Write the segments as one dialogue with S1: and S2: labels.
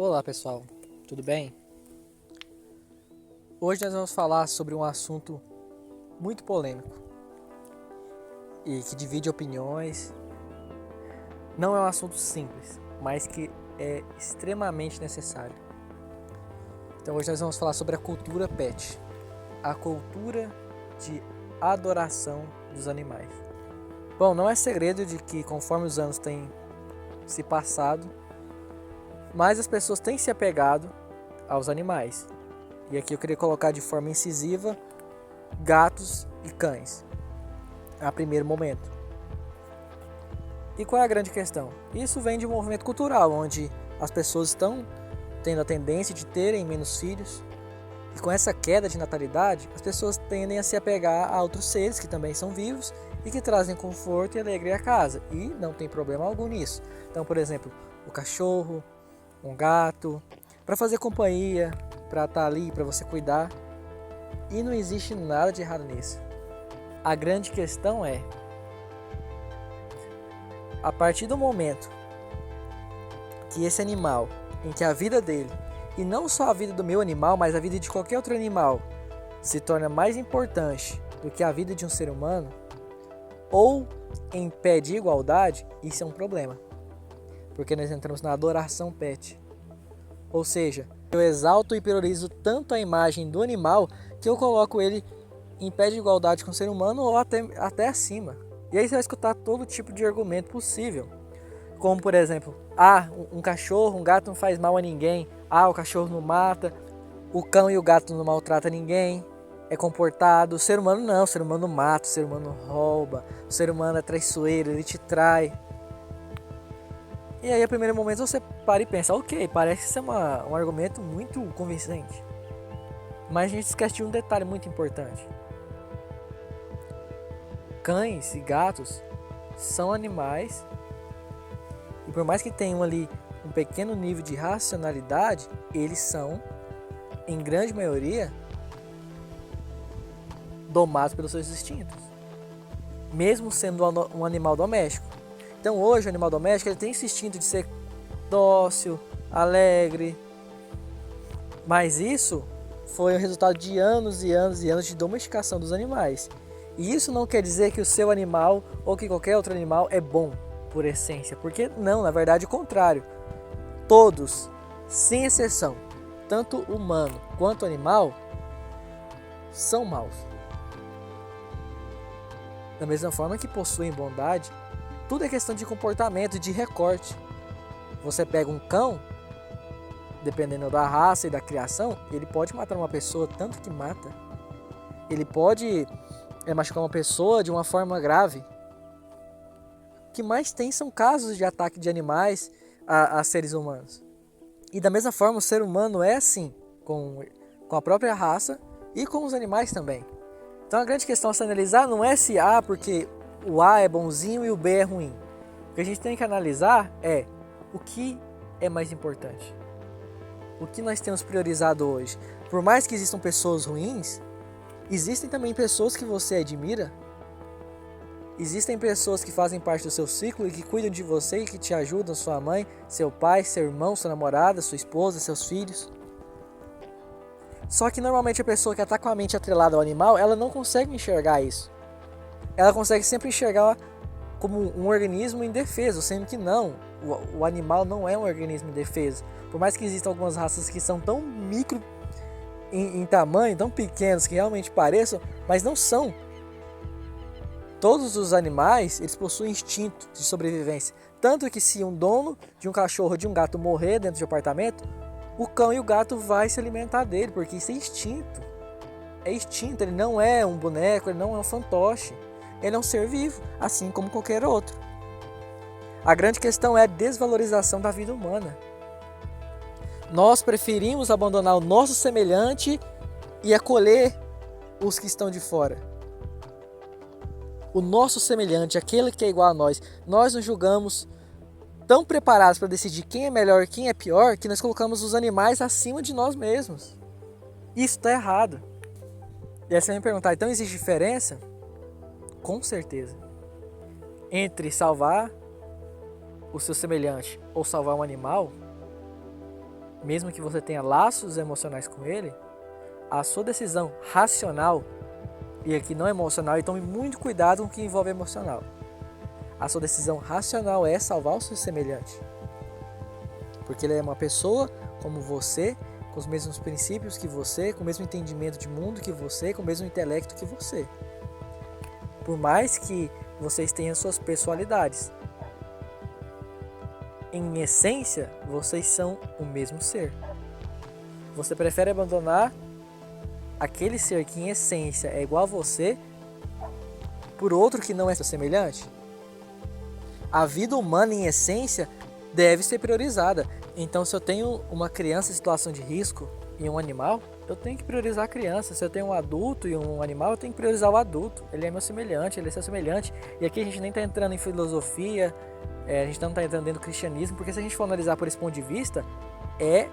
S1: Olá pessoal, tudo bem? Hoje nós vamos falar sobre um assunto muito polêmico e que divide opiniões. Não é um assunto simples, mas que é extremamente necessário. Então hoje nós vamos falar sobre a cultura pet, a cultura de adoração dos animais. Bom, não é segredo de que conforme os anos têm se passado, mais as pessoas têm se apegado aos animais. E aqui eu queria colocar de forma incisiva gatos e cães, a primeiro momento. E qual é a grande questão? Isso vem de um movimento cultural, onde as pessoas estão tendo a tendência de terem menos filhos. E com essa queda de natalidade, as pessoas tendem a se apegar a outros seres que também são vivos e que trazem conforto e alegria à casa. E não tem problema algum nisso. Então, por exemplo, o cachorro, um gato, para fazer companhia, para estar ali, para você cuidar. E não existe nada de errado nisso. A grande questão é, a partir do momento que esse animal, em que a vida dele, e não só a vida do meu animal, mas a vida de qualquer outro animal, se torna mais importante do que a vida de um ser humano, ou em pé de igualdade, isso é um problema. Porque nós entramos na adoração pet. Ou seja, eu exalto e priorizo tanto a imagem do animal que eu coloco ele em pé de igualdade com o ser humano ou até acima. E aí você vai escutar todo tipo de argumento possível. Como, por exemplo, um cachorro, um gato não faz mal a ninguém. O cachorro não mata. O cão e o gato não maltratam ninguém. É comportado. O ser humano não. O ser humano mata, o ser humano rouba. O ser humano é traiçoeiro, ele te trai. E aí, a primeiro momento, você para e pensa, ok, parece ser um argumento muito convincente. Mas a gente esquece de um detalhe muito importante. Cães e gatos são animais, e por mais que tenham ali um pequeno nível de racionalidade, eles são, em grande maioria, domados pelos seus instintos, mesmo sendo um animal doméstico. Então hoje o animal doméstico ele tem esse instinto de ser dócil, alegre, mas isso foi o resultado de anos e anos e anos de domesticação dos animais. E isso não quer dizer que o seu animal ou que qualquer outro animal é bom por essência, porque não, na verdade o contrário. Todos, sem exceção, tanto humano quanto animal, são maus. Da mesma forma que possuem bondade, tudo é questão de comportamento e de recorte. Você pega um cão, dependendo da raça e da criação, ele pode matar uma pessoa, tanto que mata. Ele pode machucar uma pessoa de uma forma grave. O que mais tem são casos de ataque de animais a seres humanos. E da mesma forma o ser humano é assim, com a própria raça e com os animais também. Então a grande questão a se analisar não é se porque o A é bonzinho e o B é ruim. O que a gente tem que analisar é o que é mais importante. O que nós temos priorizado hoje. Por mais que existam pessoas ruins, existem também pessoas que você admira. Existem pessoas que fazem parte do seu ciclo e que cuidam de você e que te ajudam, sua mãe, seu pai, seu irmão, sua namorada, sua esposa, seus filhos. Só que normalmente a pessoa que está com a mente atrelada ao animal, ela não consegue enxergar isso. Ela consegue sempre enxergar como um organismo indefeso, sendo que não, o animal não é um organismo indefeso. Por mais que existam algumas raças que são tão micro em tamanho, tão pequenos que realmente pareçam, mas não são. Todos os animais, eles possuem instinto de sobrevivência. Tanto que se um dono de um cachorro ou de um gato morrer dentro de um apartamento, o cão e o gato vai se alimentar dele, porque isso é instinto. É instinto, ele não é um boneco, ele não é um fantoche. Ele é um ser vivo, assim como qualquer outro. A grande questão é a desvalorização da vida humana. Nós preferimos abandonar o nosso semelhante e acolher os que estão de fora. O nosso semelhante, aquele que é igual a nós nos julgamos tão preparados para decidir quem é melhor e quem é pior, que nós colocamos os animais acima de nós mesmos. Isso está errado. E aí você vai me perguntar, então existe diferença? Com certeza. Entre salvar o seu semelhante ou salvar um animal, mesmo que você tenha laços emocionais com ele, a sua decisão racional, e aqui não emocional, e tome muito cuidado com o que envolve emocional. A sua decisão racional é salvar o seu semelhante. Porque ele é uma pessoa como você, com os mesmos princípios que você, com o mesmo entendimento de mundo que você, com o mesmo intelecto que você. Por mais que vocês tenham suas pessoalidades, em essência, vocês são o mesmo ser. Você prefere abandonar aquele ser que em essência é igual a você por outro que não é seu semelhante? A vida humana em essência deve ser priorizada. Então, se eu tenho uma criança em situação de risco e um animal, eu tenho que priorizar a criança. Se eu tenho um adulto e um animal, eu tenho que priorizar o adulto. Ele é meu semelhante, ele é seu semelhante. E aqui a gente nem está entrando em filosofia, a gente não está entrando dentro do cristianismo, porque se a gente for analisar por esse ponto de vista, é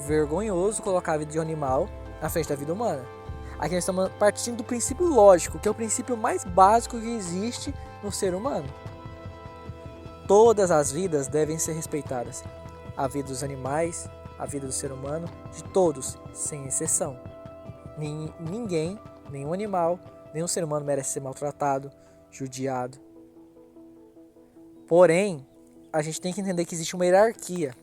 S1: vergonhoso colocar a vida de um animal à frente da vida humana. Aqui nós estamos partindo do princípio lógico, que é o princípio mais básico que existe no ser humano. Todas as vidas devem ser respeitadas. A vida dos animais, a vida do ser humano, de todos, sem exceção. Ninguém, nenhum animal, nenhum ser humano merece ser maltratado, judiado. Porém, a gente tem que entender que existe uma hierarquia.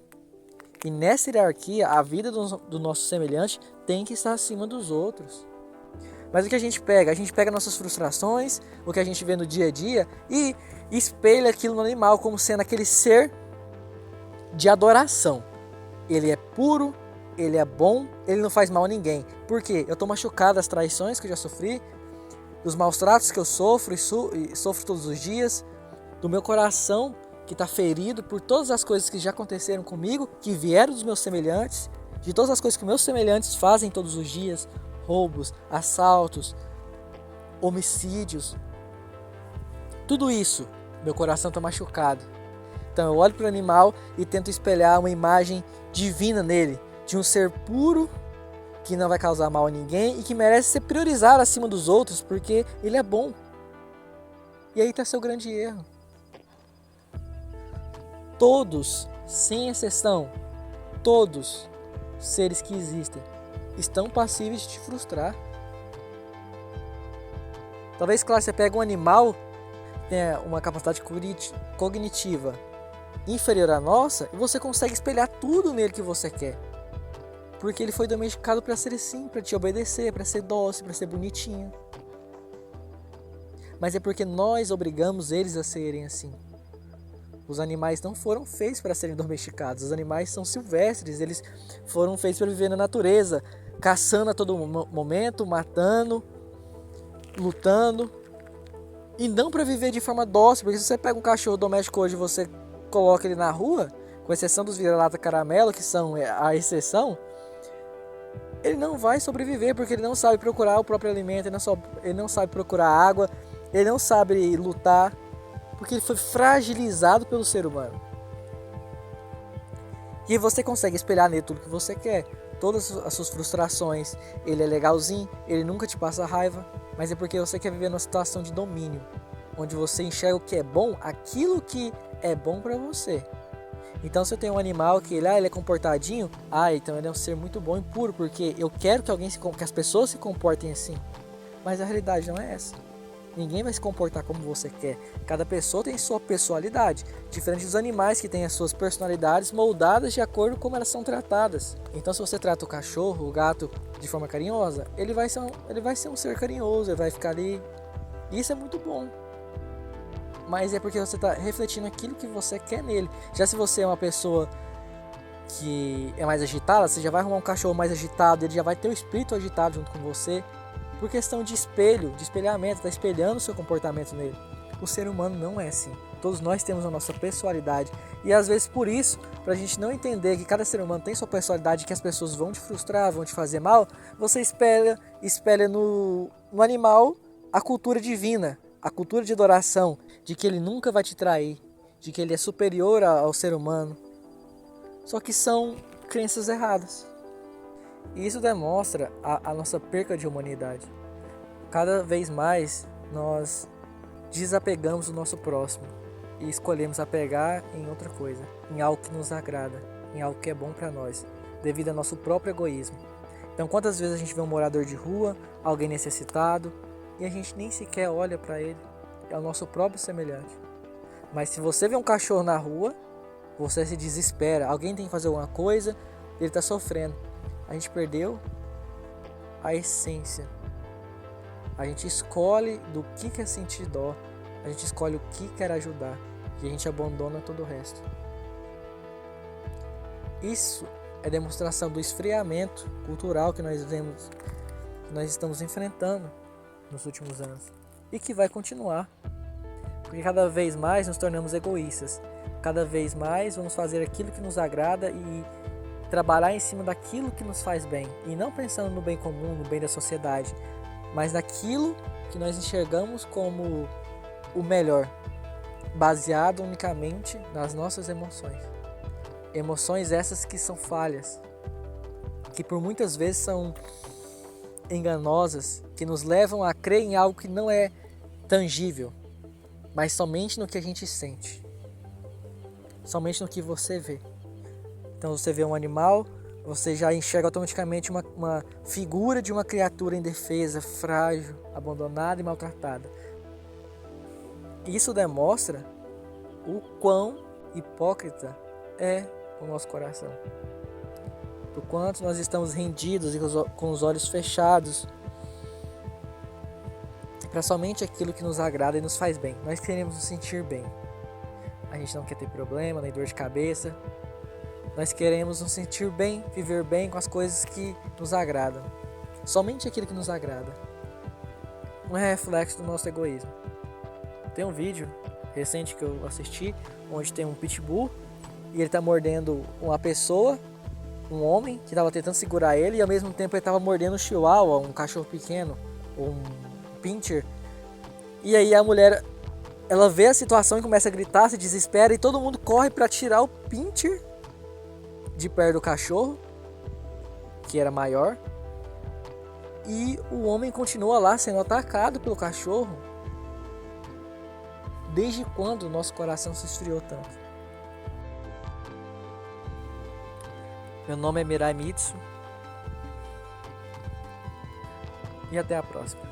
S1: E nessa hierarquia, a vida do nosso semelhante tem que estar acima dos outros. Mas o que a gente pega? A gente pega nossas frustrações, o que a gente vê no dia a dia e espelha aquilo no animal como sendo aquele ser de adoração. Ele é puro, ele é bom, ele não faz mal a ninguém. Por quê? Eu estou machucado das traições que eu já sofri, dos maus tratos que eu sofro e sofro todos os dias, do meu coração que está ferido por todas as coisas que já aconteceram comigo, que vieram dos meus semelhantes, de todas as coisas que meus semelhantes fazem todos os dias, roubos, assaltos, homicídios. Tudo isso, meu coração está machucado. Então eu olho para o animal e tento espelhar uma imagem divina nele, de um ser puro, que não vai causar mal a ninguém e que merece ser priorizado acima dos outros, porque ele é bom. E aí está seu grande erro. Todos, sem exceção, todos seres que existem, estão passíveis de te frustrar. Talvez, claro, você pega um animal que tenha uma capacidade cognitiva inferior à nossa e você consegue espelhar tudo nele que você quer. Porque ele foi domesticado para ser assim, para te obedecer, para ser dócil, para ser bonitinho. Mas é porque nós obrigamos eles a serem assim. Os animais não foram feitos para serem domesticados. Os animais são silvestres, eles foram feitos para viver na natureza, caçando a todo momento, matando, lutando, e não para viver de forma dócil. Porque se você pega um cachorro doméstico hoje e você coloca ele na rua, com exceção dos vira-lata caramelo, que são a exceção, ele não vai sobreviver, porque ele não sabe procurar o próprio alimento, ele não sabe procurar água, ele não sabe lutar, porque ele foi fragilizado pelo ser humano. E você consegue espelhar nele tudo que você quer, todas as suas frustrações. Ele é legalzinho, ele nunca te passa raiva, mas é porque você quer viver numa situação de domínio, onde você enxerga o que é bom, aquilo que é bom para você. Então, se eu tenho um animal que ele é comportadinho, então ele é um ser muito bom e puro, porque eu quero que as pessoas se comportem assim. Mas a realidade não é essa. Ninguém vai se comportar como você quer. Cada pessoa tem sua personalidade, diferente dos animais que têm as suas personalidades moldadas de acordo com como elas são tratadas. Então, se você trata o cachorro, o gato de forma carinhosa, ele vai ser um ser carinhoso, ele vai ficar ali. Isso é muito bom. Mas é porque você está refletindo aquilo que você quer nele. Já se você é uma pessoa que é mais agitada, você já vai arrumar um cachorro mais agitado, ele já vai ter o espírito agitado junto com você. Por questão de espelhamento, está espelhando o seu comportamento nele. O ser humano não é assim. Todos nós temos a nossa personalidade. E às vezes por isso, para a gente não entender que cada ser humano tem sua personalidade, que as pessoas vão te frustrar, vão te fazer mal, você espelha no animal a cultura divina, a cultura de adoração, de que ele nunca vai te trair, de que ele é superior ao ser humano. Só que são crenças erradas. E isso demonstra a nossa perca de humanidade. Cada vez mais nós desapegamos do nosso próximo e escolhemos apegar em outra coisa, em algo que nos agrada, em algo que é bom para nós. devido ao nosso próprio egoísmo. Então, quantas vezes a gente vê um morador de rua, alguém necessitado, e a gente nem sequer olha para ele, é o nosso próprio semelhante. Mas se você vê um cachorro na rua, você se desespera, alguém tem que fazer alguma coisa, ele está sofrendo. A gente perdeu a essência. A gente escolhe do que é sentir dó, a gente escolhe o que quer ajudar e a gente abandona todo o resto. Isso é demonstração do esfriamento cultural que nós estamos enfrentando nos últimos anos e que vai continuar, porque cada vez mais nos tornamos egoístas, cada vez mais vamos fazer aquilo que nos agrada e trabalhar em cima daquilo que nos faz bem e não pensando no bem comum, no bem da sociedade, mas naquilo que nós enxergamos como o melhor, baseado unicamente nas nossas emoções. Emoções essas que são falhas, que por muitas vezes são enganosas, que nos levam a crer em algo que não é tangível, mas somente no que a gente sente, somente no que você vê. Então você vê um animal, você já enxerga automaticamente uma figura de uma criatura indefesa, frágil, abandonada e maltratada. Isso demonstra o quão hipócrita é o nosso coração. Do quanto nós estamos rendidos e com os olhos fechados para somente aquilo que nos agrada e nos faz bem. Nós queremos nos sentir bem. A gente não quer ter problema, nem dor de cabeça. Nós queremos nos sentir bem, viver bem com as coisas que nos agradam. Somente aquilo que nos agrada. Um reflexo do nosso egoísmo. Tem um vídeo recente que eu assisti, onde tem um pitbull e ele está mordendo uma pessoa, um homem, que estava tentando segurar ele, e ao mesmo tempo ele estava mordendo um chihuahua, um cachorro pequeno, um pincher. E aí a mulher, ela vê a situação e começa a gritar, se desespera, e todo mundo corre para tirar o pincher de perto do cachorro, que era maior, e o homem continua lá sendo atacado pelo cachorro. Desde quando o nosso coração se esfriou tanto? Meu nome é Mirai Mitsu e até a próxima.